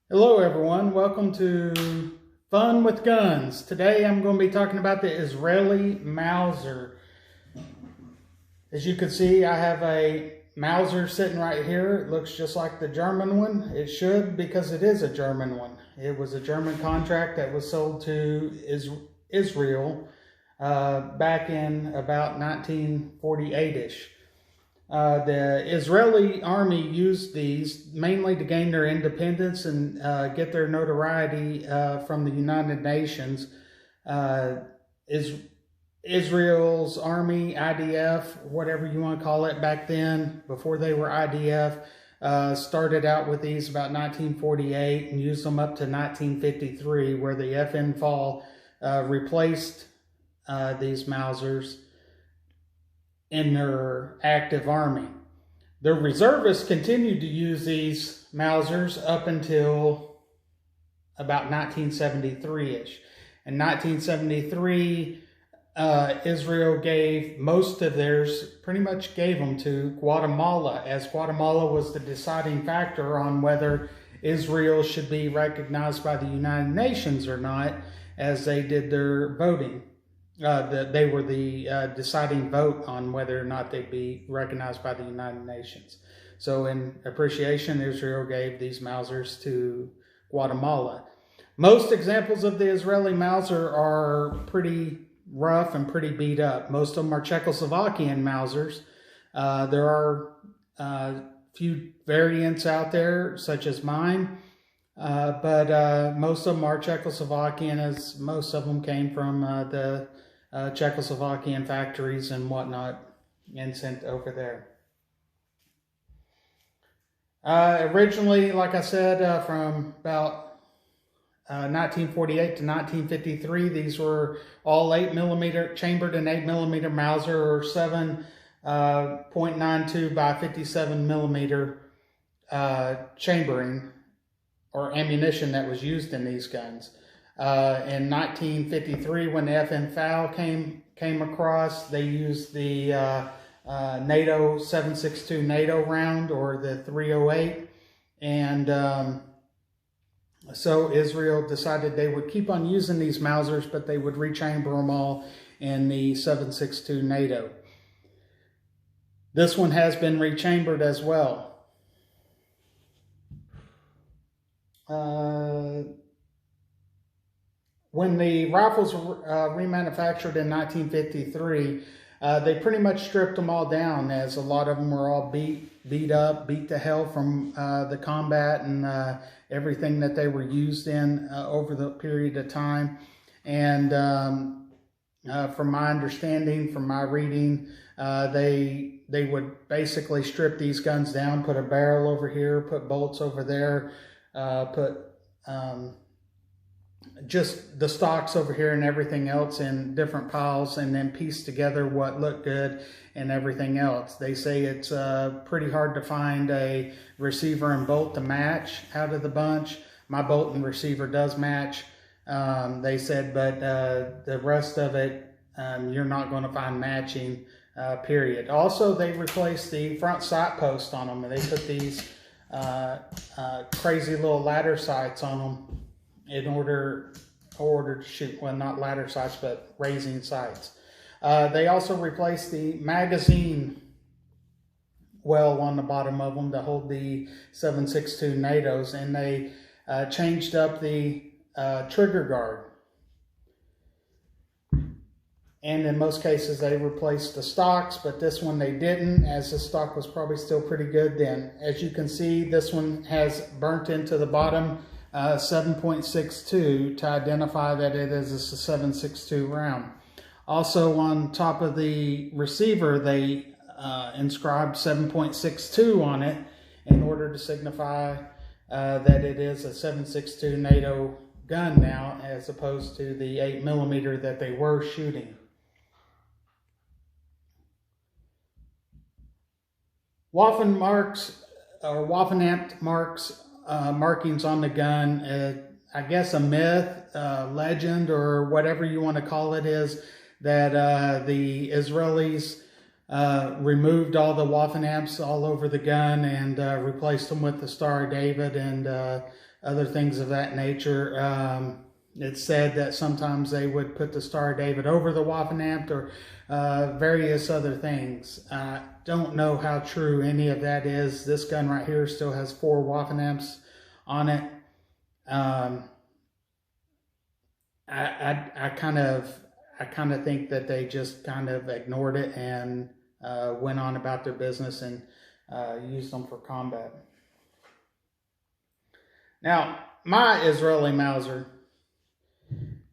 Hello everyone, welcome to Fun with Guns. Today I'm going to be talking about the Israeli Mauser. As you can see, I have a Mauser sitting right here. It looks just like the German one. It should, because it is a German one. It was a German contract that was sold to Israel back in about 1948-ish. The Israeli army used these mainly to gain their independence and get their notoriety from the United Nations. Israel's army, IDF, whatever you want to call it back then, before they were IDF, started out with these about 1948 and used them up to 1953, where the FN fall replaced these Mausers in their active army. The reservists continued to use these Mausers up until about 1973-ish. In 1973, Israel gave most of theirs, pretty much gave them to Guatemala, as Guatemala was the deciding factor on whether Israel should be recognized by the United Nations or not, as they did their voting. They were the deciding vote on whether or not they'd be recognized by the United Nations. So in appreciation, Israel gave these Mausers to Guatemala. Most examples of the Israeli Mauser are pretty rough and pretty beat up. Most of them are Czechoslovakian Mausers. There are a few variants out there, such as mine. But most of them are Czechoslovakian, as most of them came from the Czechoslovakian factories and whatnot and sent over there. Originally, like I said, from about 1948 to 1953, these were all 8mm, chambered in 8mm Mauser, or 7.92 by 57mm chambering or ammunition that was used in these guns. In 1953, when the FN FAL came across, they used the NATO 7.62 NATO round, or the 308, and so Israel decided they would keep on using these Mausers, but they would rechamber them all in the 7.62 NATO. This one has been rechambered as well. When the rifles were remanufactured in 1953, they pretty much stripped them all down, as a lot of them were all beat up, beat to hell from the combat and everything that they were used in over the period of time. And from my understanding, from my reading, they would basically strip these guns down, put a barrel over here, put bolts over there, put just the stocks over here and everything else in different piles, and then piece together what looked good and everything else. They say it's pretty hard to find a receiver and bolt to match out of the bunch. My bolt and receiver does match, they said, but the rest of it, you're not going to find matching, period. Also, they replaced the front sight post on them, and they put these crazy little ladder sights on them in order to shoot, well, not ladder sights, but raising sights. They also replaced the magazine well on the bottom of them to hold the 7.62 NATOs, and they changed up the trigger guard. And in most cases, they replaced the stocks, but this one they didn't, as the stock was probably still pretty good then. As you can see, this one has burnt into the bottom 7.62 to identify that it is a 7.62 round. Also, on top of the receiver, they inscribed 7.62 on it in order to signify that it is a 7.62 NATO gun now, as opposed to the 8mm that they were shooting. Waffen marks, or Waffenamt marks, markings on the gun, I guess a myth, legend, or whatever you want to call it, is that the Israelis removed all the Waffen amps all over the gun and replaced them with the Star of David and other things of that nature. It's said that sometimes they would put the Star of David over the Waffen amp or various other things. I don't know how true any of that is. This gun right here still has 4 Waffen amps on it. I kind of think that they just kind of ignored it and went on about their business and used them for combat. Now, my Israeli Mauser,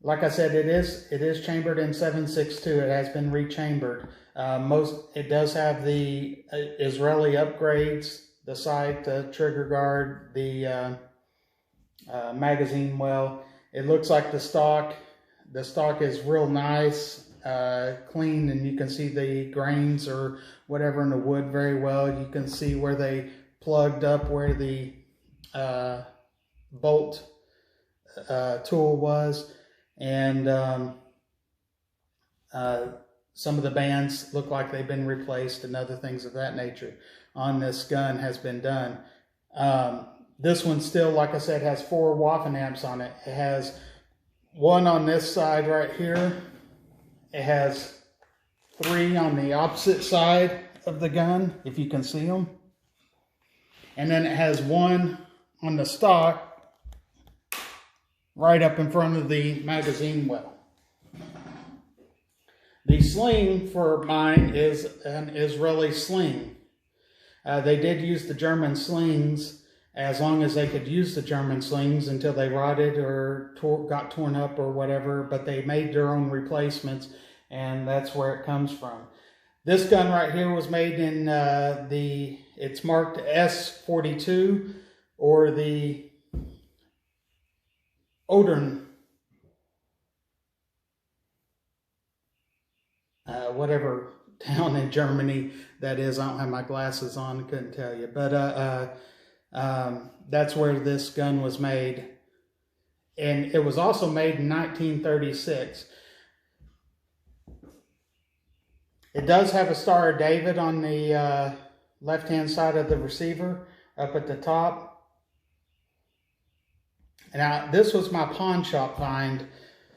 like I said, it is chambered in 7.62. It has been rechambered. It does have the Israeli upgrades: the sight, the trigger guard, the magazine well. It looks like the stock. The stock is real nice, clean, and you can see the grains or whatever in the wood very well. You can see where they plugged up where the bolt tool was, and some of the bands look like they've been replaced and other things of that nature on this gun has been done. This one still, like I said, has 4 Waffen amps on it. It has 1 on this side right here. It has 3 on the opposite side of the gun, if you can see them. And then it has 1 on the stock right up in front of the magazine well. The sling for mine is an Israeli sling. They did use the German slings as long as they could use the German slings until they rotted or got torn up or whatever, but they made their own replacements, and that's where it comes from. This gun right here was made in it's marked S42 or the Odern, whatever town in Germany that is. I don't have my glasses on, I couldn't tell you, but that's where this gun was made, and it was also made in 1936. It does have a Star of David on the left-hand side of the receiver up at the top. Now, this was my pawn shop find.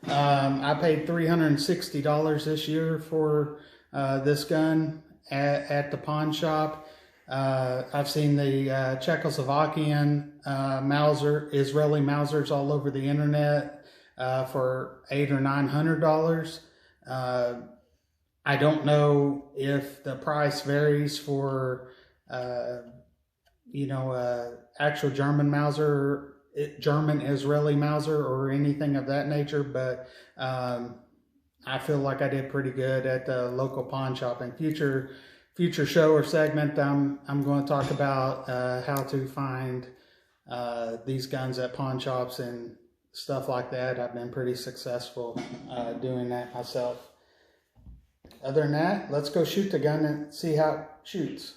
I paid $360 this year for this gun at the pawn shop. I've seen the Czechoslovakian Israeli Mausers all over the internet for $800 or $900. I don't know if the price varies for, actual German Mauser, German Israeli Mauser or anything of that nature, but I feel like I did pretty good at the local pawn shop. In future show or segment, I'm going to talk about how to find these guns at pawn shops and stuff like that. I've been pretty successful doing that myself. Other than that, let's go shoot the gun and see how it shoots.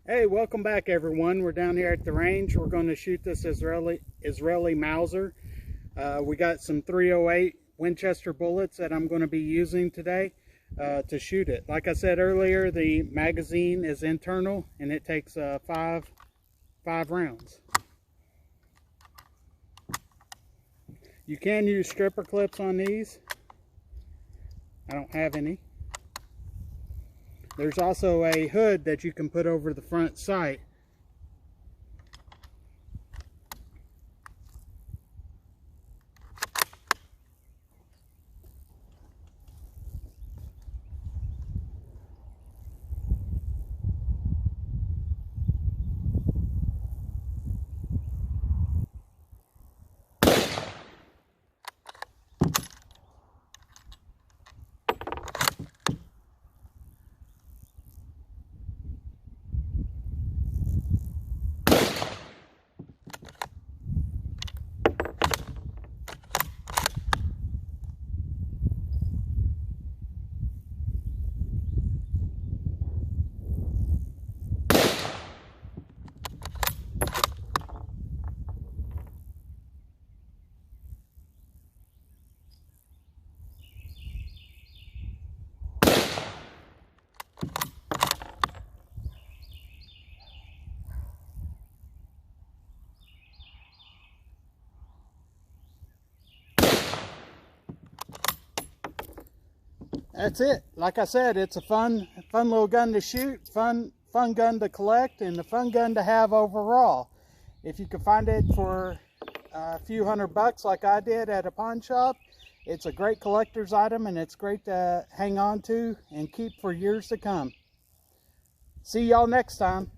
Hey, welcome back everyone. We're down here at the range. We're going to shoot this Israeli Mauser. We got some 308 Winchester bullets that I'm going to be using today to shoot it. Like I said earlier, the magazine is internal and it takes five rounds. You can use stripper clips on these. I don't have any. There's also a hood that you can put over the front sight. That's it. Like I said, it's a fun little gun to shoot, fun gun to collect, and a fun gun to have overall. If you can find it for a few $100 like I did at a pawn shop, it's a great collector's item, and it's great to hang on to and keep for years to come. See y'all next time.